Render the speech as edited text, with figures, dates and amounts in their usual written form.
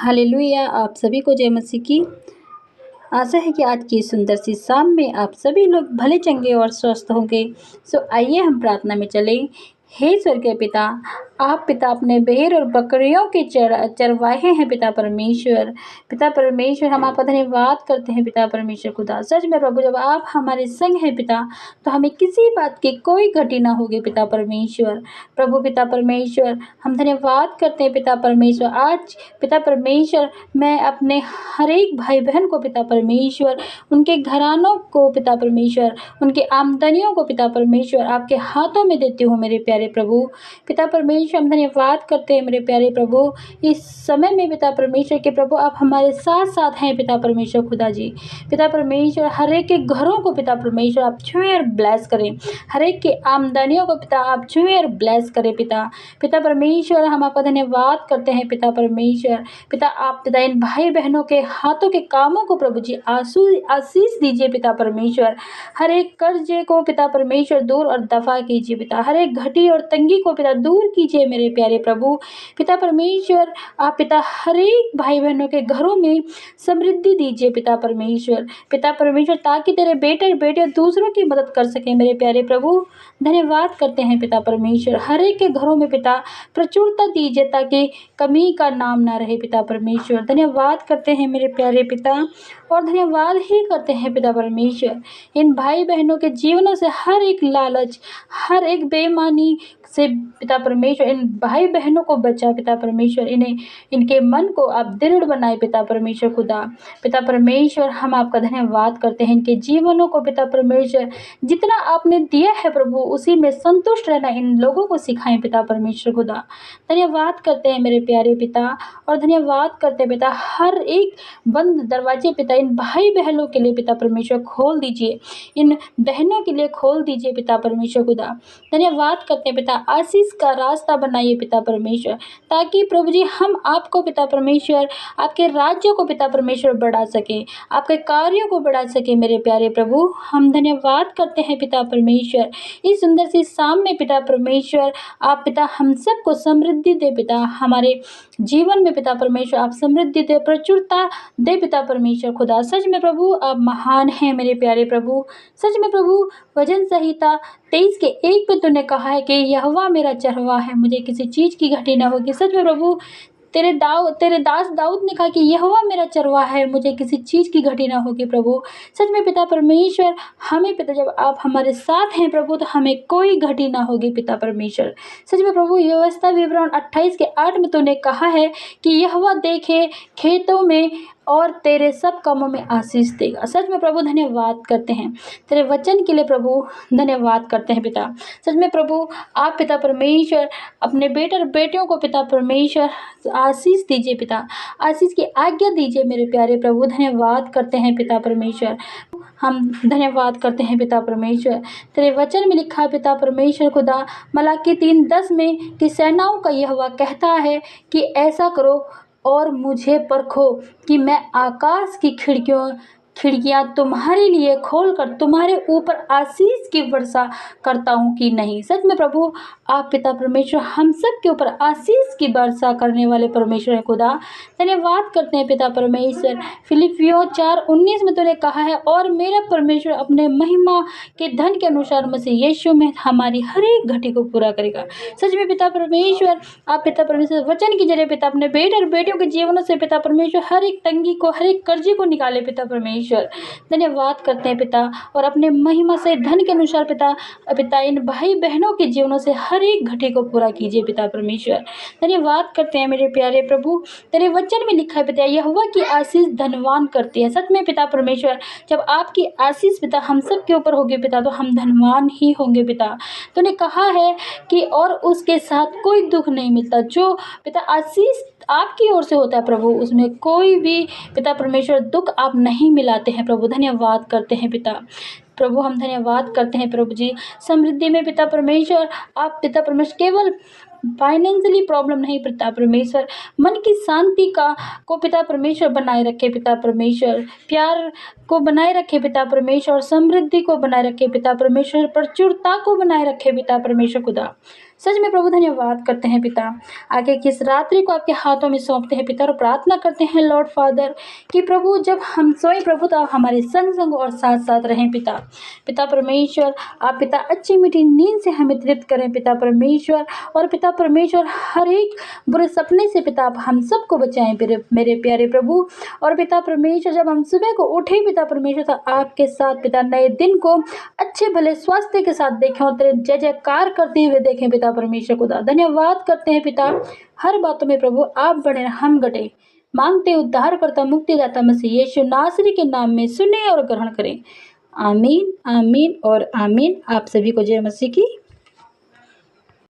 Hallelujah. आप सभी को जय मसीह की। आशा है कि आज की सुंदर सी शाम में आप सभी लोग भले चंगे और स्वस्थ होंगे। आइए हम प्रार्थना में चलें। हे स्वर्गीय पिता, आप पिता अपने भेड़ और बकरियों के चरवाहे हैं पिता परमेश्वर। पिता परमेश्वर, हम आपका धन्यवाद करते हैं पिता परमेश्वर खुदा। सच में प्रभु, जब आप हमारे संग हैं पिता, तो हमें किसी बात की कोई घटी ना होगी पिता परमेश्वर। प्रभु पिता परमेश्वर, हम धन्यवाद करते हैं पिता परमेश्वर। आज पिता परमेश्वर, मैं अपने हर एक भाई बहन को पिता परमेश्वर, उनके घरानों को पिता परमेश्वर, उनकी आमदनियों को पिता परमेश्वर आपके हाथों में देती हूँ मेरे प्यारे प्रभु। पिता परमेश्वर, हम धन्यवाद करते हैं मेरे प्यारे प्रभु, इस समय में पिता परमेश्वर के प्रभु आप हमारे साथ साथ हैं पिता परमेश्वर खुदा जी। पिता परमेश्वर, हर एक के घरों को पिता परमेश्वर आप छुएं और ब्लेस करें। हर एक की आमदनियों को पिता आप छुएं और ब्लेस करें पिता। पिता परमेश्वर, हम आपका धन्यवाद करते हैं पिता परमेश्वर। पिता, आप पिता इन भाई बहनों के हाथों के कामों को प्रभु जी आशीष दीजिए पिता परमेश्वर। हर एक कर्जे को पिता परमेश्वर दूर और दफा कीजिए पिता। हर एक घटी और तंगी को पिता दूर कीजिए मेरे प्यारे प्रभु। पिता परमेश्वर, आप पिता हर एक भाई बहनों के घरों में समृद्धि दीजिए पिता परमेश्वर। पिता परमेश्वर, ताकि तेरे बेटे और बेटियां दूसरों की मदद कर सकें मेरे प्यारे प्रभु। धन्यवाद करते हैं पिता परमेश्वर। हर एक के घरों में पिता प्रचुरता दीजिए, ताकि कमी का नाम ना रहे पिता परमेश्वर। धन्यवाद करते हैं मेरे प्यारे पिता, और धन्यवाद ही करते हैं पिता परमेश्वर। इन भाई बहनों के जीवनों से हर एक लालच, हर एक बेईमानी से पिता परमेश्वर इन भाई बहनों को बचा पिता परमेश्वर। इन्हें, इनके मन को आप दृढ़ बनाए पिता परमेश्वर खुदा। पिता परमेश्वर, हम आपका धन्यवाद करते हैं। इनके जीवनों को पिता परमेश्वर जितना आपने दिया है प्रभु, उसी में संतुष्ट रहना इन लोगों को सिखाएं पिता परमेश्वर खुदा। धन्यवाद करते हैं मेरे प्यारे पिता, और धन्यवाद करते हैं पिता हर एक बंद दरवाजे पिता इन भाई बहनों के लिए पिता परमेश्वर खोल दीजिए। इन बहनों के लिए खोल दीजिए पिता परमेश्वर खुदा। धन्यवाद करते हैं पिता, आशीष का रास्ता बनाइए पिता परमेश्वर, ताकि प्रभु जी हम आपको पिता परमेश्वर, आपके राज्य को पिता परमेश्वर बढ़ा सके, आपके कार्यों को बढ़ा सके मेरे प्यारे प्रभु। हम धन्यवाद करते हैं पिता परमेश्वर। इस सुंदर सी शाम में पिता परमेश्वर, आप पिता हम सबको समृद्धि दे पिता। हमारे जीवन में पिता परमेश्वर आप समृद्धि दे, प्रचुरता दे पिता परमेश्वर खुदा। सच में प्रभु, आप महान हैं मेरे प्यारे प्रभु। सच में प्रभु, वचन संहिता 23:1 पे तूने कहा है कि यहोवा मेरा चरवाहा है, मुझे किसी चीज़ की घटी न होगी। सच में प्रभु, तेरे दास दाऊद ने कहा कि यहोवा मेरा चरवाहा है, मुझे किसी चीज़ की घटी ना होगी प्रभु। सच में पिता परमेश्वर, हमें पिता, जब आप हमारे साथ हैं प्रभु, तो हमें कोई घटी ना होगी पिता परमेश्वर। सच में प्रभु, व्यवस्था विवरण 28:8 में तूने कहा है कि यहोवा देखे खेतों में और तेरे सब कामों में आशीष देगा। सच में प्रभु, धन्यवाद करते हैं तेरे वचन के लिए प्रभु। धन्यवाद करते हैं पिता। सच में प्रभु, आप पिता परमेश्वर अपने बेटे और बेटियों को पिता परमेश्वर आशीष दीजिए पिता, आशीष की आज्ञा दीजिए मेरे प्यारे प्रभु। धन्यवाद करते हैं पिता परमेश्वर। हम धन्यवाद करते हैं पिता परमेश्वर। तेरे वचन में लिखा है पिता परमेश्वर खुदा, मलाकी 3:10 में कि सेनाओं का यहोवा कहता है कि ऐसा करो और मुझे परखो कि मैं आकाश की खिड़कियाँ तुम्हारे लिए खोलकर तुम्हारे ऊपर आशीष की वर्षा करता हूँ कि नहीं। सच में प्रभु, आप पिता परमेश्वर हम सब के ऊपर आशीष की वर्षा करने वाले परमेश्वर है खुदा। धन्यवाद करते हैं पिता परमेश्वर। फिलिपियों 4:19 में तूने कहा है, और मेरा परमेश्वर अपने महिमा के धन के अनुसार मसीह यीशु में हमारी हर एक घटी को पूरा करेगा। सच में पिता परमेश्वर, आप पिता परमेश्वर वचन के जरिए पिता अपने बेटे और बेटियों के जीवनों से पिता परमेश्वर हर एक तंगी को, हर एक कर्जे को निकाले पिता परमेश्वर। धन्यवाद करते हैं पिता, और अपने महिमा से धन के अनुसार पिता इन भाई बहनों के जीवनों से हर एक घटी को पूरा कीजिए पिता परमेश्वर। धन्यवाद करते हैं मेरे प्यारे प्रभु। तेरे वचन में लिखा है पिता, यहोवा की आशीष धनवान करती है। सच में पिता परमेश्वर, जब आपकी आशीष पिता हम सब के ऊपर होगी पिता, तो हम धनवान ही होंगे पिता। तूने कहा है कि और उसके साथ कोई दुख नहीं मिलता। जो पिता आशीष आपकी ओर से होता है प्रभु, उसमें कोई भी पिता परमेश्वर दुख आप नहीं मिलाते हैं प्रभु। धन्यवाद करते हैं पिता प्रभु। हम धन्यवाद करते हैं प्रभु जी। समृद्धि में पिता परमेश्वर, आप पिता परमेश्वर केवल फाइनेंशियली प्रॉब्लम नहीं पिता परमेश्वर, मन की शांति को पिता परमेश्वर बनाए रखे पिता परमेश्वर, प्यार को बनाए रखे पिता परमेश्वर, समृद्धि को बनाए रखे पिता परमेश्वर, प्रचुरता को बनाए रखे पिता परमेश्वर खुदा। सच में प्रभु धन्यवाद करते हैं पिता। आगे की इस रात्रि को आपके हाथों में सौंपते हैं पिता और प्रार्थना करते हैं लॉर्ड फादर कि प्रभु जब हम सोए प्रभु तो आप हमारे संग संग और साथ साथ रहें पिता। पिता परमेश्वर आप पिता अच्छी मीठी नींद से हमें तृप्त करें पिता परमेश्वर। और पिता परमेश्वर हर एक बुरे सपने से पिता आप हम सबको बचाएं मेरे प्यारे प्रभु। और पिता परमेश्वर जब हम सुबह को उठे पिता परमेश्वर तो आपके साथ पिता नए दिन को अच्छे भले स्वास्थ्य के साथ देखें और तेरे जय जयकार करते हुए देखें पिता परमेश्वर खुदा। धन्यवाद करते हैं पिता हर बातों में प्रभु आप बढ़े हम घटे। मांगते उद्धार करता मुक्तिदाता मसीह यीशु नासरी के नाम में सुने और ग्रहण करें। आमीन आमीन और आमीन। आप सभी को जय मसीह की।